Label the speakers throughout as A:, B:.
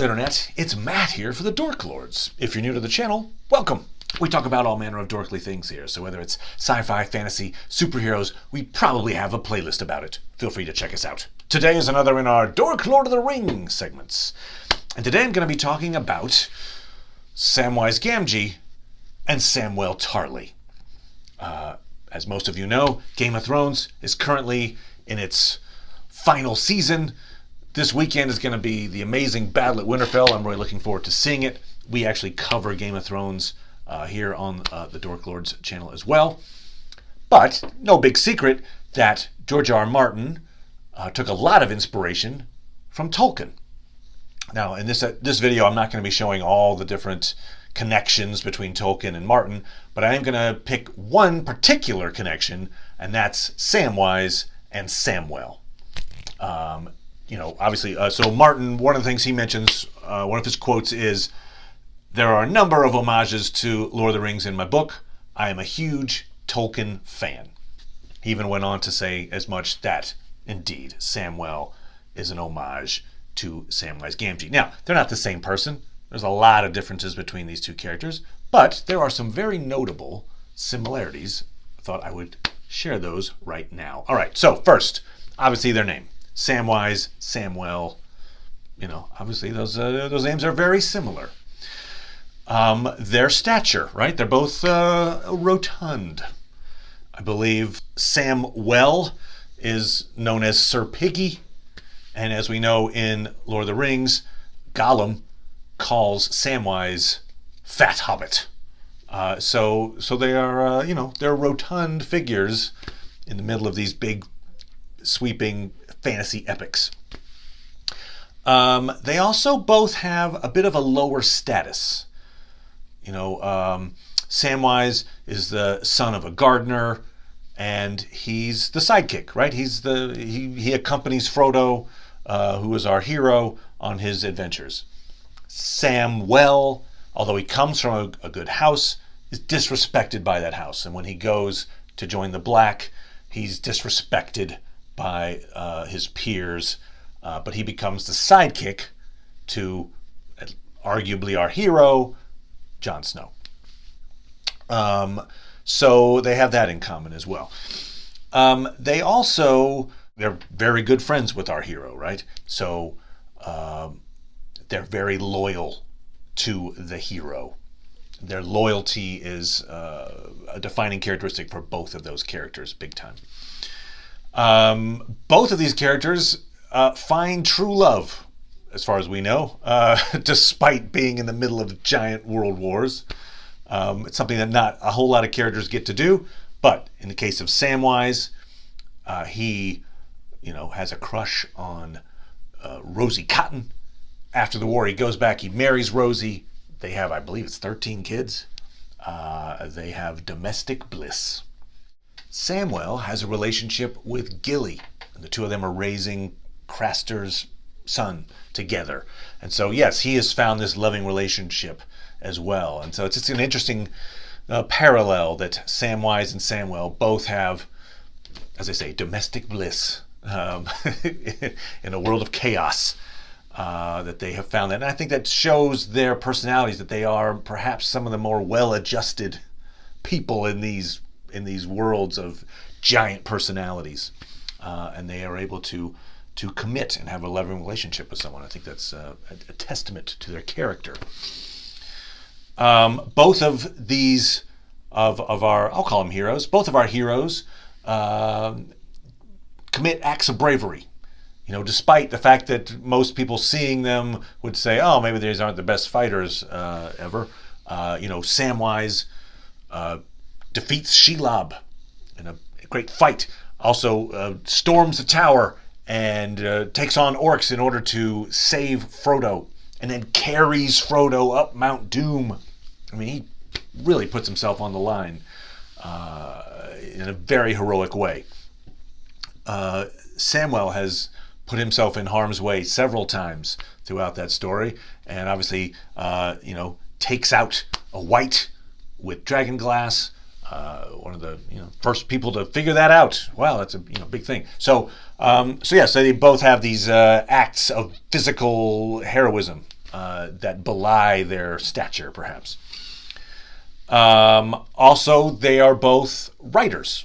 A: Hello Internet, it's Matt here for the Dork Lords. If you're new to the channel, welcome. We talk about all manner of dorkly things here, so whether it's sci-fi, fantasy, superheroes, we probably have a playlist about it. Feel free to check us out. Today is another in our Dork Lord of the Rings segments. And today I'm going to be talking about Samwise Gamgee and Samwell Tarly. As most of you know, Game of Thrones is currently in its final season. This weekend is going to be the amazing battle at Winterfell. I'm really looking forward to seeing it. We actually cover Game of Thrones here on the Dork Lords channel as well. But no big secret that George R. R. Martin took a lot of inspiration from Tolkien. Now, in this video, I'm not going to be showing all the different connections between Tolkien and Martin, but I am going to pick one particular connection, and that's Samwise and Samwell. Obviously, so Martin, one of the things he mentions, one of his quotes is, "There are a number of homages to Lord of the Rings in my book. I am a huge Tolkien fan." He even went on to say as much that, indeed, Samwell is an homage to Samwise Gamgee. Now, they're not the same person. There's a lot of differences between these two characters, but there are some very notable similarities. I thought I would share those right now. All right, so first, obviously their name. Samwise, Samwell, obviously those names are very similar. Their stature, right? They're both rotund. I believe Samwell is known as Sir Piggy, and as we know in Lord of the Rings, Gollum calls Samwise Fat Hobbit. So they are, they're rotund figures in the middle of these big, sweeping fantasy epics. They also both have a bit of a lower status. Samwise is the son of a gardener, and he's the sidekick, right? He accompanies Frodo, who is our hero, on his adventures. Samwell, although he comes from a good house, is disrespected by that house, and when he goes to join the Black, he's disrespected by his peers, but he becomes the sidekick to arguably our hero, Jon Snow. So they have that in common as well. They're very good friends with our hero, right? So they're very loyal to the hero. Their loyalty is a defining characteristic for both of those characters, big time. Both of these characters find true love, as far as we know, despite being in the middle of giant world wars. It's something that not a whole lot of characters get to do, but in the case of Samwise, he, has a crush on Rosie Cotton. After the war, he goes back, he marries Rosie. They have, I believe it's 13 kids. They have domestic bliss. Samwell has a relationship with Gilly, and the two of them are raising Craster's son together. And so, yes, he has found this loving relationship as well. And so it's just an interesting parallel that Samwise and Samwell both have, as I say, domestic bliss in a world of chaos. That they have found that. And I think that shows their personalities, that they are perhaps some of the more well-adjusted people in these worlds of giant personalities. And they are able to commit and have a loving relationship with someone. I think that's a testament to their character. Both of these, of our, I'll call them heroes, both of our heroes commit acts of bravery. Despite the fact that most people seeing them would say, oh, maybe these aren't the best fighters ever. Samwise defeats Shelob in a great fight. Also storms the tower and takes on orcs in order to save Frodo, and then carries Frodo up Mount Doom. I mean, he really puts himself on the line in a very heroic way. Samwell has put himself in harm's way several times throughout that story, and obviously, takes out a wight with dragon glass. One of the first people to figure that out. Wow, that's a big thing. So they both have these acts of physical heroism that belie their stature, perhaps. Also, they are both writers.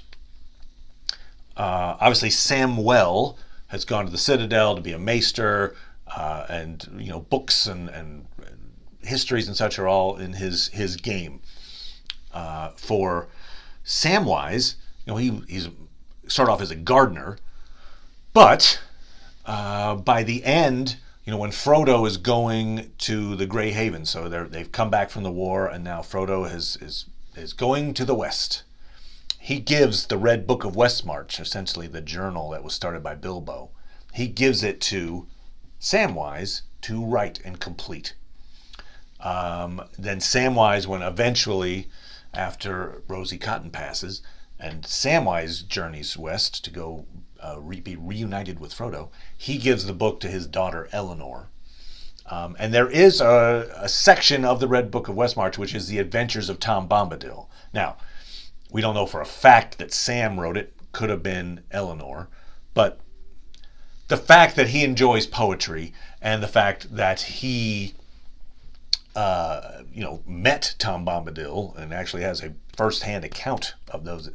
A: Obviously, Samwell has gone to the Citadel to be a maester, and books and histories and such are all in his game. For Samwise, he's started off as a gardener, but by the end, when Frodo is going to the Grey Haven, so they've come back from the war, and now Frodo is going to the west. He gives the Red Book of Westmarch, essentially the journal that was started by Bilbo. He gives it to Samwise to write and complete. Then Samwise, when eventually, after Rosie Cotton passes, and Samwise journeys west to go be reunited with Frodo, he gives the book to his daughter Eleanor. And there is a section of the Red Book of Westmarch which is the adventures of Tom Bombadil. Now, we don't know for a fact that Sam wrote it. Could have been Eleanor. But the fact that he enjoys poetry and the fact that he met Tom Bombadil and actually has a first-hand account of those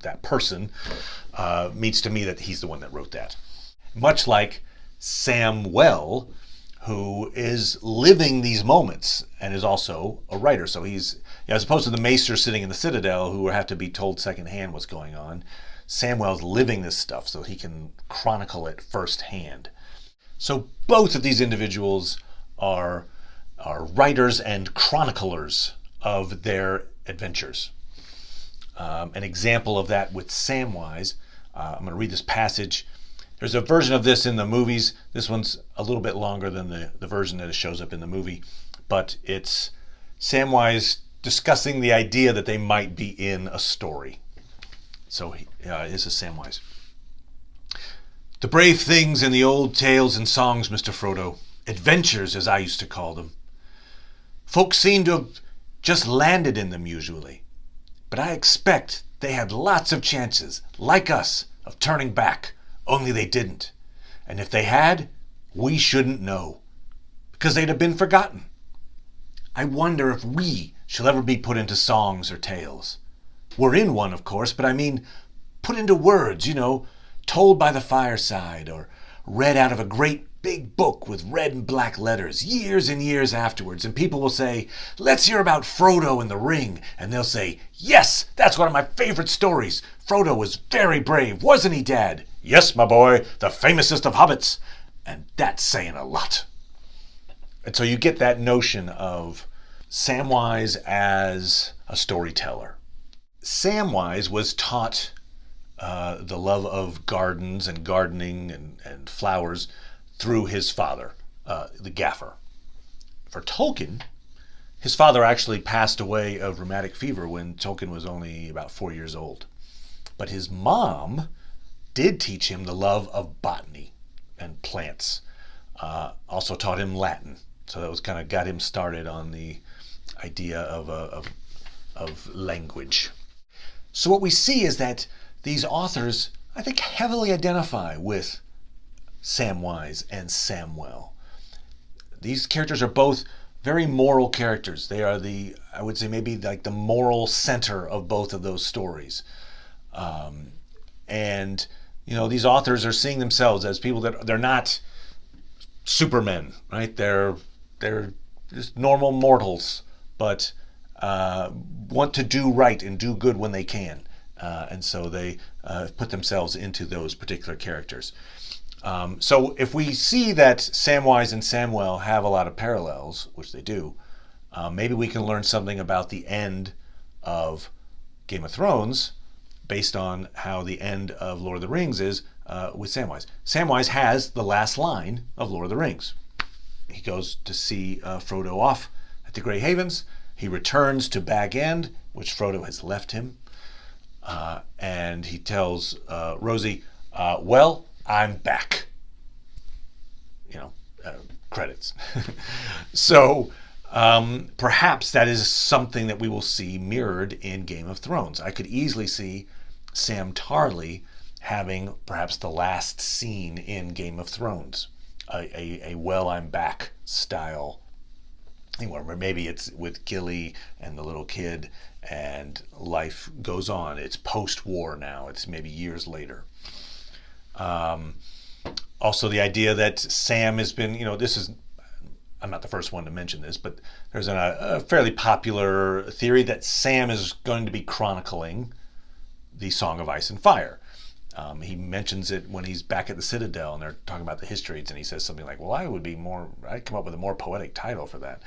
A: that person means to me that he's the one that wrote that. Much like Samwell, who is living these moments and is also a writer. So he's, as opposed to the maester sitting in the Citadel who have to be told secondhand what's going on, Samwell's living this stuff so he can chronicle it firsthand. So both of these individuals are writers and chroniclers of their adventures. An example of that with Samwise, I'm going to read this passage. There's a version of this in the movies. This one's a little bit longer than the version that shows up in the movie, but it's Samwise discussing the idea that they might be in a story. So this is Samwise. The brave things in the old tales and songs, Mr. Frodo, adventures as I used to call them. Folks seem to have just landed in them usually, but I expect they had lots of chances, like us, of turning back. Only they didn't. And if they had, we shouldn't know, because they'd have been forgotten. I wonder if we shall ever be put into songs or tales. We're in one, of course, but I mean put into words, told by the fireside or read out of a great big book with red and black letters years and years afterwards, and people will say, let's hear about Frodo and the Ring, and they'll say, yes, that's one of my favorite stories. Frodo was very brave, wasn't he, Dad? Yes, my boy, the famousest of hobbits. And that's saying a lot. And so you get that notion of Samwise as a storyteller. Samwise was taught the love of gardens and gardening and flowers through his father, the gaffer. For Tolkien, his father actually passed away of rheumatic fever when Tolkien was only about 4 years old. But his mom did teach him the love of botany and plants. Also taught him Latin. So that was kind of got him started on the idea of language. So what we see is that these authors, I think, heavily identify with Samwise and Samwell. These characters are both very moral characters. They are I would say maybe like the moral center of both of those stories. And these authors are seeing themselves as people that they're not supermen, right? They're just normal mortals, but want to do right and do good when they can. And so they put themselves into those particular characters. So if we see that Samwise and Samwell have a lot of parallels, which they do, maybe we can learn something about the end of Game of Thrones based on how the end of Lord of the Rings is with Samwise. Samwise has the last line of Lord of the Rings. He goes to see Frodo off at the Grey Havens. He returns to Bag End, which Frodo has left him. And he tells Rosie, well, I'm back. Credits. So perhaps that is something that we will see mirrored in Game of Thrones. I could easily see Sam Tarly having perhaps the last scene in Game of Thrones. a well, I'm back style thing, where maybe it's with Gilly and the little kid, and life goes on. It's post-war now. It's maybe years later. Also, the idea that Sam has been, this is, I'm not the first one to mention this, but there's a fairly popular theory that Sam is going to be chronicling the Song of Ice and Fire. He mentions it when he's back at the Citadel and they're talking about the histories, and he says something like, well, I'd come up with a more poetic title for that.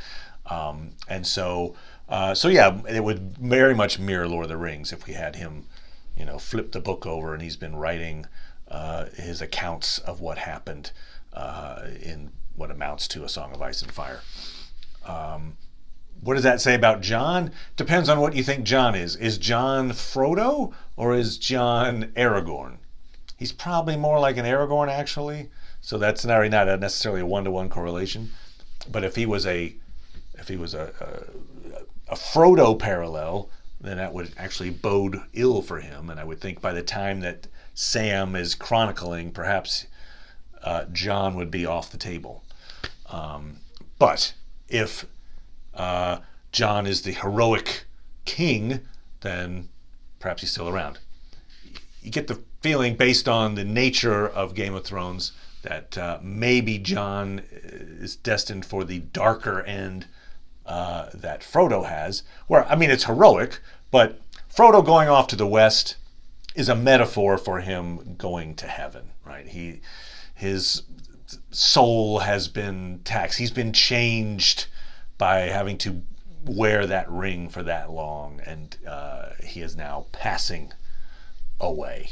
A: So yeah, it would very much mirror Lord of the Rings if we had him, flip the book over and he's been writing his accounts of what happened in what amounts to a Song of Ice and Fire. What does that say about Jon? Depends on what you think Jon is. Is Jon Frodo or is Jon Aragorn? He's probably more like an Aragorn, actually. So that's not necessarily a one-to-one correlation. But if he was a Frodo parallel, then that would actually bode ill for him. And I would think by the time that Sam is chronicling, perhaps Jon would be off the table. But if Jon is the heroic king, then perhaps he's still around. You get the feeling, based on the nature of Game of Thrones, that maybe Jon is destined for the darker end that Frodo has. Where, I mean, it's heroic, but Frodo going off to the west is a metaphor for him going to heaven, right? His soul has been taxed. He's been changed by having to wear that ring for that long, and he is now passing away.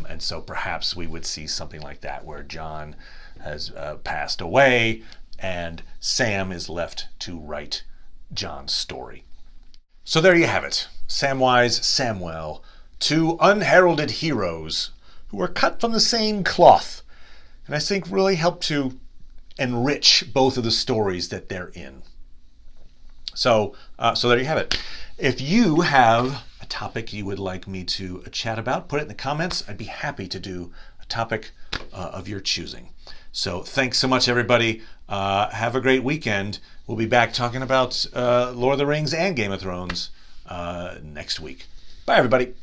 A: And so perhaps we would see something like that, where Jon has passed away and Sam is left to write Jon's story. So there you have it. Samwise, Samwell, two unheralded heroes who were cut from the same cloth, and I think really help to enrich both of the stories that they're in. So there you have it. If you have a topic you would like me to chat about, put it in the comments. I'd be happy to do a topic of your choosing. So thanks so much, everybody. Have a great weekend. We'll be back talking about Lord of the Rings and Game of Thrones next week. Bye, everybody.